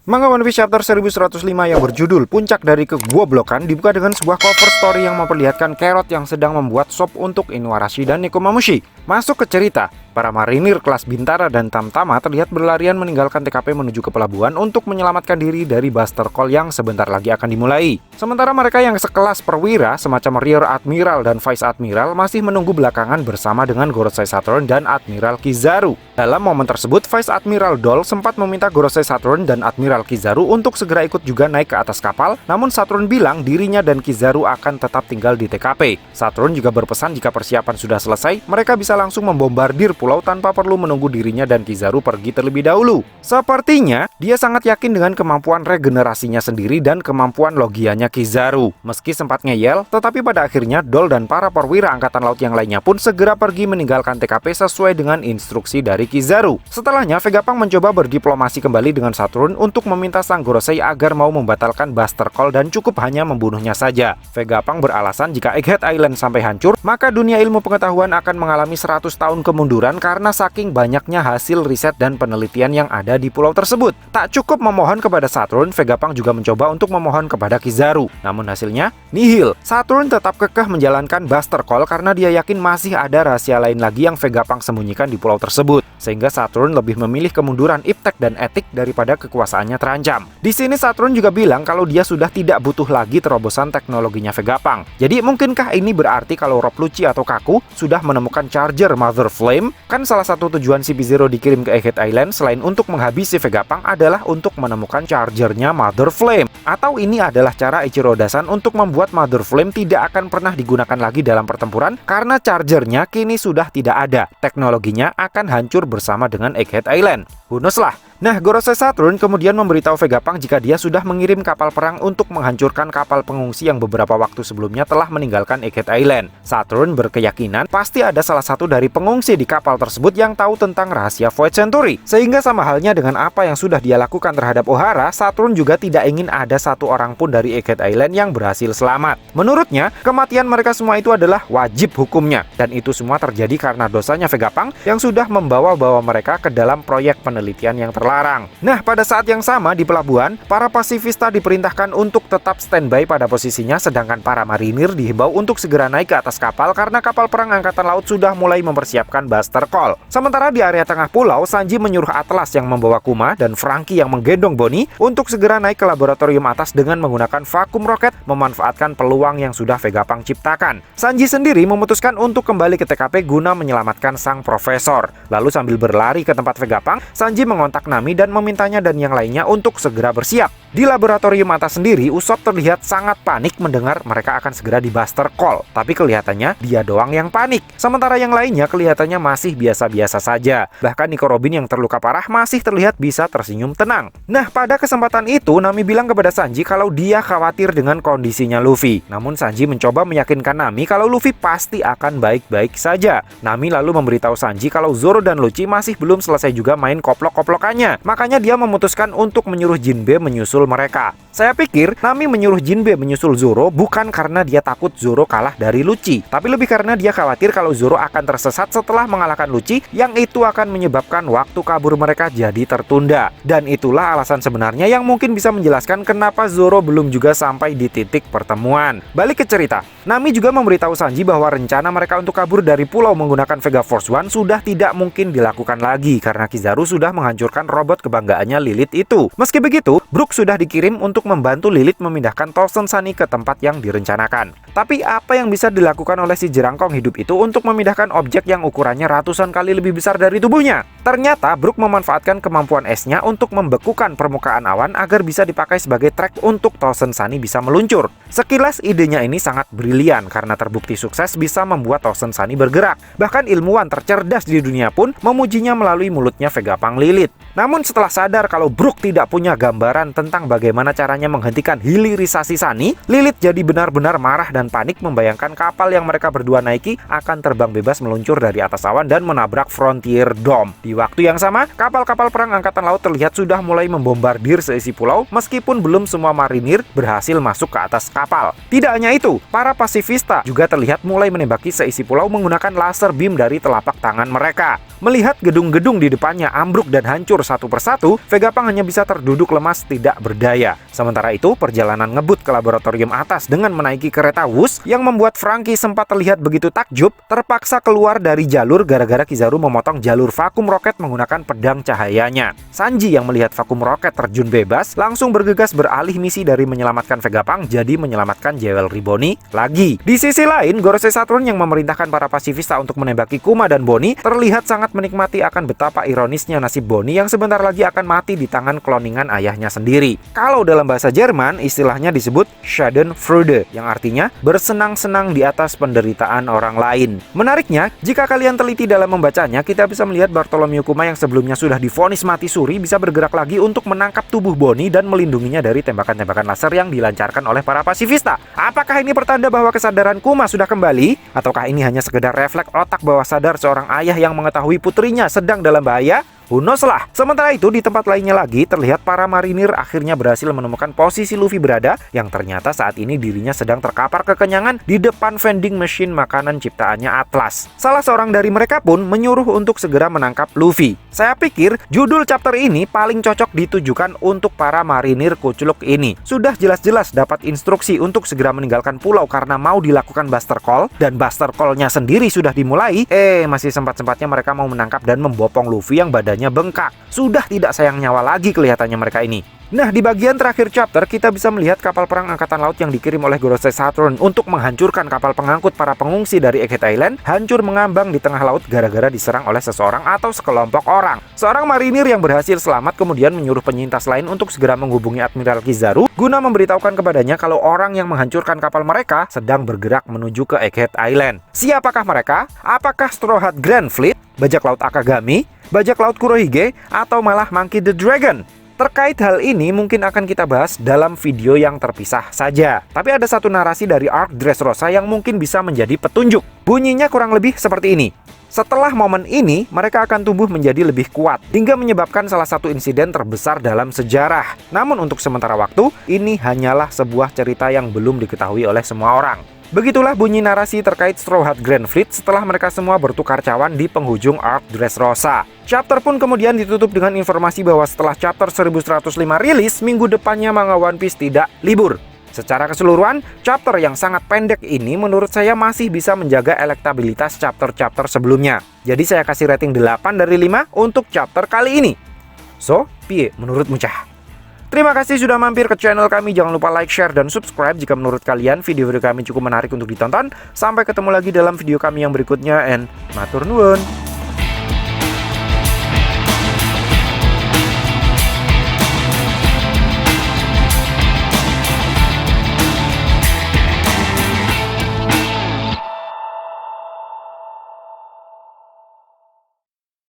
Manga One Piece Chapter 1105 yang berjudul Puncak dari Kegoblokan dibuka dengan sebuah cover story yang memperlihatkan Carrot yang sedang membuat sop untuk Inuarashi dan Nekomamushi. Masuk ke cerita, para marinir kelas Bintara dan Tamtama terlihat berlarian meninggalkan TKP menuju ke pelabuhan untuk menyelamatkan diri dari Buster Call yang sebentar lagi akan dimulai. Sementara mereka yang sekelas perwira semacam Rear Admiral dan Vice Admiral masih menunggu belakangan bersama dengan Gorosei Saturn dan Admiral Kizaru. Dalam momen tersebut, Vice Admiral Doll sempat meminta Gorosei Saturn dan Admiral Kizaru untuk segera ikut juga naik ke atas kapal, namun Saturn bilang dirinya dan Kizaru akan tetap tinggal di TKP. Saturn juga berpesan jika persiapan sudah selesai, mereka bisa langsung membombardir pulau tanpa perlu menunggu dirinya dan Kizaru pergi terlebih dahulu. Sepertinya, dia sangat yakin dengan kemampuan regenerasinya sendiri dan kemampuan logianya Kizaru. Meski sempat ngeyel, tetapi pada akhirnya Doll dan para perwira angkatan laut yang lainnya pun segera pergi meninggalkan TKP sesuai dengan instruksi dari Kizaru. Setelahnya, Vegapunk mencoba berdiplomasi kembali dengan Saturn untuk meminta sang Gorosei agar mau membatalkan Buster Call dan cukup hanya membunuhnya saja. Vegapunk beralasan jika Egghead Island sampai hancur, maka dunia ilmu pengetahuan akan mengalami 100 tahun kemunduran karena saking banyaknya hasil riset dan penelitian yang ada di pulau tersebut. Tak cukup memohon kepada Saturn, Vegapunk juga mencoba untuk memohon kepada Kizaru. Namun hasilnya nihil. Saturn tetap kekeh menjalankan Buster Call karena dia yakin masih ada rahasia lain lagi yang Vegapunk sembunyikan di pulau tersebut. Sehingga Saturn lebih memilih kemunduran iptek dan etik daripada kekuasaannya terancam. Di sini Saturn juga bilang kalau dia sudah tidak butuh lagi terobosan teknologinya Vegapunk. Jadi mungkinkah ini berarti kalau Rob Lucci atau Kaku sudah menemukan charger Mother Flame? Kan salah satu tujuan CP0 dikirim ke Egghead Island selain untuk menghabisi Vegapunk adalah untuk menemukan chargernya Mother Flame. Atau ini adalah cara Ichiro Odasan untuk membuat Mother Flame tidak akan pernah digunakan lagi dalam pertempuran karena chargernya kini sudah tidak ada. Teknologinya akan hancur bersama dengan Egghead Island. Who knows lah. Nah, Gorosei Saturn kemudian memberitahu Vegapunk jika dia sudah mengirim kapal perang untuk menghancurkan kapal pengungsi yang beberapa waktu sebelumnya telah meninggalkan Egghead Island. Saturn berkeyakinan pasti ada salah satu dari pengungsi di kapal tersebut yang tahu tentang rahasia Void Century. Sehingga sama halnya dengan apa yang sudah dia lakukan terhadap Ohara, Saturn juga tidak ingin ada satu orang pun dari Egghead Island yang berhasil selamat. Menurutnya, kematian mereka semua itu adalah wajib hukumnya. Dan itu semua terjadi karena dosanya Vegapunk yang sudah membawa-bawa mereka ke dalam proyek penelitian yang terlarang. Nah, pada saat yang sama di pelabuhan, para pasifista diperintahkan untuk tetap standby pada posisinya, sedangkan para marinir dihimbau untuk segera naik ke atas kapal karena kapal perang angkatan laut sudah mulai mempersiapkan Buster Call. Sementara di area tengah pulau, Sanji menyuruh Atlas yang membawa Kuma dan Franky yang menggendong Bonnie untuk segera naik ke laboratorium atas dengan menggunakan vakum roket memanfaatkan peluang yang sudah Vegapunk ciptakan. Sanji sendiri memutuskan untuk kembali ke TKP guna menyelamatkan sang profesor. Lalu sambil berlari ke tempat Vegapunk, Sanji mengontak Nami dan memintanya dan yang lainnya untuk segera bersiap. Di laboratorium atas sendiri, Usopp terlihat sangat panik mendengar mereka akan segera di Buster Call. Tapi kelihatannya dia doang yang panik. Sementara yang lainnya kelihatannya masih biasa-biasa saja. Bahkan Nico Robin yang terluka parah masih terlihat bisa tersenyum tenang. Nah, pada kesempatan itu Nami bilang kepada Sanji kalau dia khawatir dengan kondisinya Luffy. Namun Sanji mencoba meyakinkan Nami kalau Luffy pasti akan baik-baik saja. Nami lalu memberitahu Sanji kalau Zoro dan Lucci masih belum selesai juga main koplok-koplokannya. Makanya dia memutuskan untuk menyuruh Jinbe menyusul mereka. Saya pikir Nami menyuruh Jinbe menyusul Zoro bukan karena dia takut Zoro kalah dari Lucci, tapi lebih karena dia khawatir kalau Zoro akan tersesat setelah mengalahkan Lucci, yang itu akan menyebabkan waktu kabur mereka jadi tertunda. Dan itulah alasan sebenarnya yang mungkin bisa menjelaskan kenapa Zoro belum juga sampai di titik pertemuan. Balik ke cerita, Nami juga memberitahu Sanji bahwa rencana mereka untuk kabur dari pulau menggunakan Vega Force One sudah tidak mungkin dilakukan lagi karena Kizaru sudah menghancurkan robot kebanggaannya Lilith itu. Meski begitu, Brook sudah dikirim untuk membantu Lilith memindahkan Thousand Sunny ke tempat yang direncanakan. Tapi apa yang bisa dilakukan oleh si jerangkong hidup itu untuk memindahkan objek yang ukurannya ratusan kali lebih besar dari tubuhnya? Ternyata Brook memanfaatkan kemampuan esnya untuk membekukan permukaan awan agar bisa dipakai sebagai track untuk Thousand Sunny bisa meluncur. Sekilas idenya ini sangat brilian karena terbukti sukses bisa membuat Thousand Sunny bergerak. Bahkan ilmuwan tercerdas di dunia pun memujinya melalui mulutnya Vegapunk Lilith. Namun setelah sadar kalau Brook tidak punya gambaran tentang bagaimana cara makanya menghentikan hilirisasi Sunny, Lilith jadi benar-benar marah dan panik membayangkan kapal yang mereka berdua naiki akan terbang bebas meluncur dari atas awan dan menabrak Frontier Dome. Di waktu yang sama, kapal-kapal perang angkatan laut terlihat sudah mulai membombardir seisi pulau meskipun belum semua marinir berhasil masuk ke atas kapal. Tidak hanya itu, para pasifista juga terlihat mulai menembaki seisi pulau menggunakan laser beam dari telapak tangan mereka. Melihat gedung-gedung di depannya ambruk dan hancur satu persatu, Vegapunk hanya bisa terduduk lemas tidak berdaya. Sementara itu, perjalanan ngebut ke laboratorium atas dengan menaiki kereta Wus yang membuat Franky sempat terlihat begitu takjub, terpaksa keluar dari jalur gara-gara Kizaru memotong jalur vakum roket menggunakan pedang cahayanya. Sanji yang melihat vakum roket terjun bebas, langsung bergegas beralih misi dari menyelamatkan Vegapunk jadi menyelamatkan Jewelry Bonnie lagi. Di sisi lain, Gorosei Saturn yang memerintahkan para pasifista untuk menembaki Kuma dan Bonnie terlihat sangat menikmati akan betapa ironisnya nasib Bonnie yang sebentar lagi akan mati di tangan kloningan ayahnya sendiri. Kalau dalam bahasa Jerman, istilahnya disebut Schadenfreude, yang artinya bersenang-senang di atas penderitaan orang lain. Menariknya, jika kalian teliti dalam membacanya, kita bisa melihat Bartholomew Kuma yang sebelumnya sudah divonis mati suri bisa bergerak lagi untuk menangkap tubuh Bonnie dan melindunginya dari tembakan-tembakan laser yang dilancarkan oleh para pasifista. Apakah ini pertanda bahwa kesadaran Kuma sudah kembali? Ataukah ini hanya sekedar refleks otak bawah sadar seorang ayah yang mengetahui putrinya sedang dalam bahaya? Who knows lah. Sementara itu, di tempat lainnya lagi terlihat para marinir akhirnya berhasil menemukan posisi Luffy berada, yang ternyata saat ini dirinya sedang terkapar kekenyangan di depan vending machine makanan ciptaannya Atlas. Salah seorang dari mereka pun menyuruh untuk segera menangkap Luffy. Saya pikir judul chapter ini paling cocok ditujukan untuk para marinir kuculuk ini. Sudah jelas-jelas dapat instruksi untuk segera meninggalkan pulau karena mau dilakukan Buster Call, dan Buster Call-nya sendiri sudah dimulai. Masih sempat-sempatnya mereka mau menangkap dan membopong Luffy yang badannya bengkak. Sudah tidak sayang nyawa lagi kelihatannya mereka ini. Nah, di bagian terakhir chapter kita bisa melihat kapal perang angkatan laut yang dikirim oleh Gorosei Saturn untuk menghancurkan kapal pengangkut para pengungsi dari Egghead Island hancur mengambang di tengah laut gara-gara diserang oleh seseorang atau sekelompok orang. Seorang marinir yang berhasil selamat kemudian menyuruh penyintas lain untuk segera menghubungi Admiral Kizaru guna memberitahukan kepadanya kalau orang yang menghancurkan kapal mereka sedang bergerak menuju ke Egghead Island. Siapakah mereka? Apakah Straw Hat Grand Fleet, bajak laut Akagami, bajak laut Kurohige, atau malah Monkey the Dragon? Terkait hal ini mungkin akan kita bahas dalam video yang terpisah saja. Tapi ada satu narasi dari Arc Dressrosa yang mungkin bisa menjadi petunjuk. Bunyinya kurang lebih seperti ini. Setelah momen ini, mereka akan tumbuh menjadi lebih kuat, hingga menyebabkan salah satu insiden terbesar dalam sejarah. Namun untuk sementara waktu, ini hanyalah sebuah cerita yang belum diketahui oleh semua orang. Begitulah bunyi narasi terkait Straw Hat Grand Fleet setelah mereka semua bertukar cawan di penghujung Arc Dressrosa. Chapter pun kemudian ditutup dengan informasi bahwa setelah chapter 1105 rilis, minggu depannya manga One Piece tidak libur. Secara keseluruhan, chapter yang sangat pendek ini menurut saya masih bisa menjaga elektabilitas chapter-chapter sebelumnya. Jadi saya kasih rating 8 dari 5 untuk chapter kali ini. So, piye menurutmu cah? Terima kasih sudah mampir ke channel kami. Jangan lupa like, share, dan subscribe jika menurut kalian video-video kami cukup menarik untuk ditonton. Sampai ketemu lagi dalam video kami yang berikutnya, and matur nuwun.